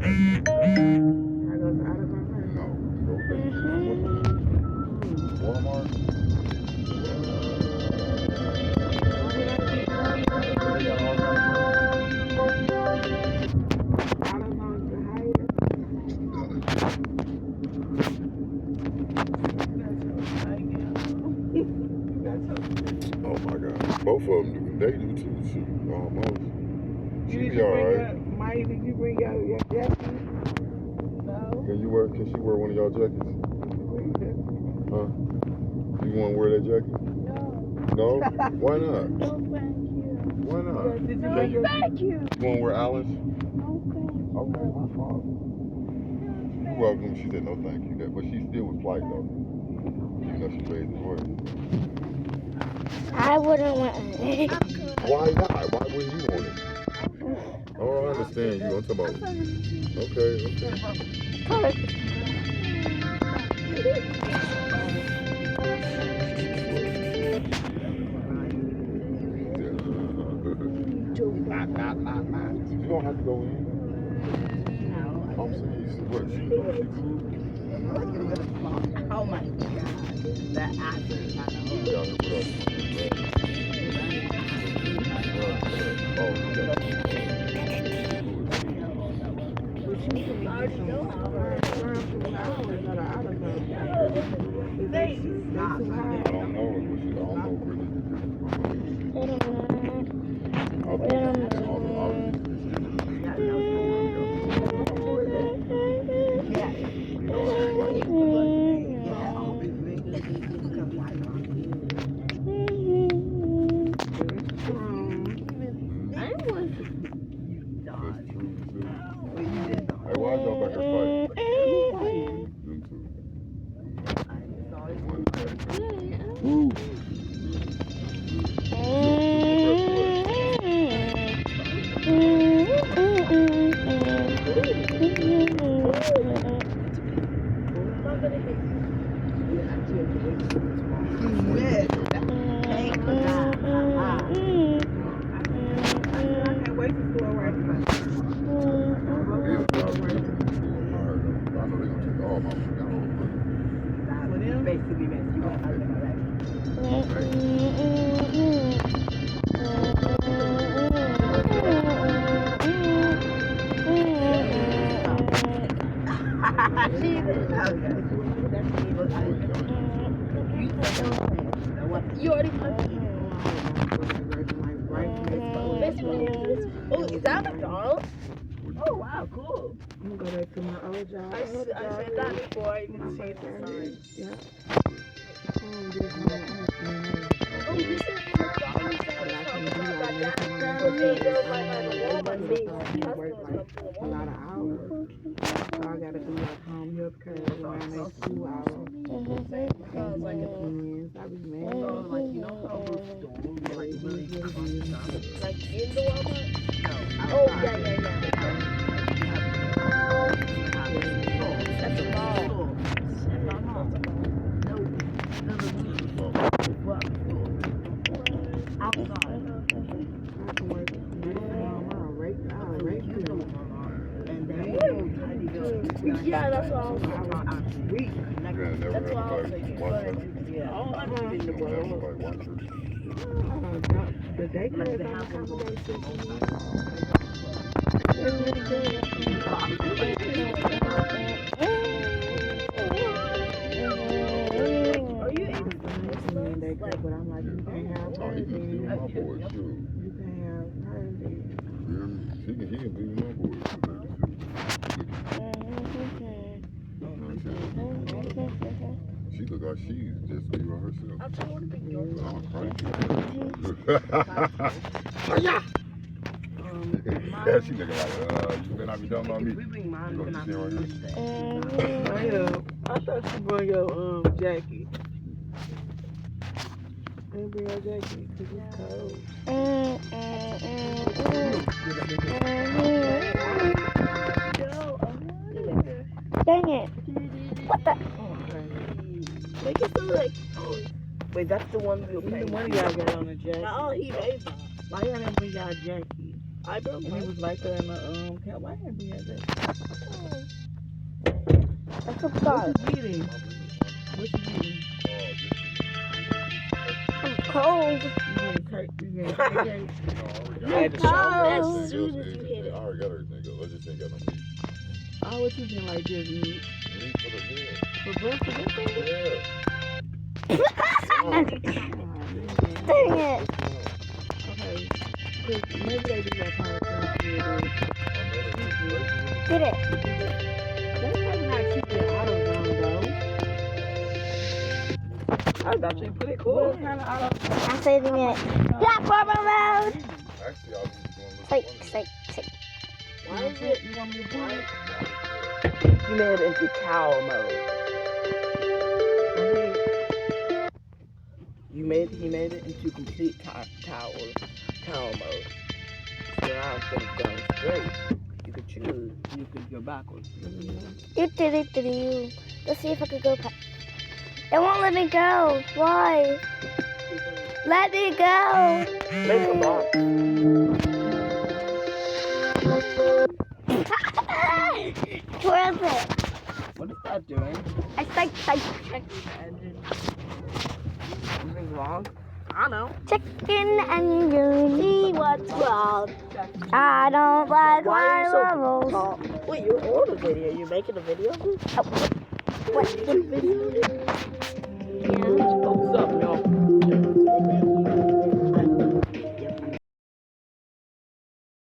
No, go Walmart. They got all kinds Oh my God, both of them do. They do too. Shoot, almost. She be alright. Maya, did you bring out your jacket? No. Can she wear one of y'all jackets? Huh? You want to wear that jacket? No. No? Why not? No, thank you. Why not? Did you No, bring your thank you. You want to wear Alice? No, thank you. Okay, my fault. You're welcome. She said no thank you. But she still was polite though. You know she raised her voice. I wouldn't want it. Why not? Why wouldn't you want it? Oh, I understand you. I'm talking about. Okay. You don't have to go in. I'm saying, what? Oh my God. That actor. You already Oh, is that McDonald's? Oh, wow, cool. I'm gonna go back to my old job. I said that before. I didn't see it. Yeah. Oh, this is McDonald's. A lot of hours. So I gotta do like home health care around those 2 hours. I be mad. Like, you know how we're like really Like in the Walmart? Oh, yeah. That's a mall. Yeah, that's what I was thinking. That's what I was thinking. The daycare is on a couple days. It's really good. Are you able to But I'm like, you can't have her then. You can't have her then. He can be my boy. She look like she's just be by herself. I'm trying to pick yours. I'm cranky. Yeah. Yeah, she looking like, you better not be dumb on me. We bring mine. You gonna see right I thought you brought your jacket. I didn't bring your jacket because it's cold. Dang it. What the? Make it so like. Wait, that's the one we'll pay. Either one of y'all got on a jacket. No, he made that. Why y'all didn't bring y'all jacket? I built And one. he was right there in the Camp Wagon. We had that. That's a What bar. you eating? What you eating? I'm cold. You getting cake? You getting cake? You had to show me as Oh. soon as you hit I it. already got everything else. I just ain't got no meat. Oh, what you getting like this? Meat? Meat for the head. For breakfast? Yeah. Dang it. Okay. 'Cause maybe they do that kind of thing. Get it. That's probably not cheap in AutoZone though. I thought you put it cool. What kind of auto? I'm saving it. Platform mode. Actually, I was just going to Psych, look psych, psych. Why is it? You want me to put it? You made it into tower mode. He made it into complete tower mode. So now instead of going straight, you could choose. You could go backwards. You. Let's see if I could go past. It won't let me go. Why? Let me go. Make a box. Where is it? What is that doing? I psych. Something's wrong. I know. Chicken and really what's wrong? I don't like Why are you my so levels. tall? Wait, you're on a video. You're making a video? What? Video? Yeah. What's up, y'all?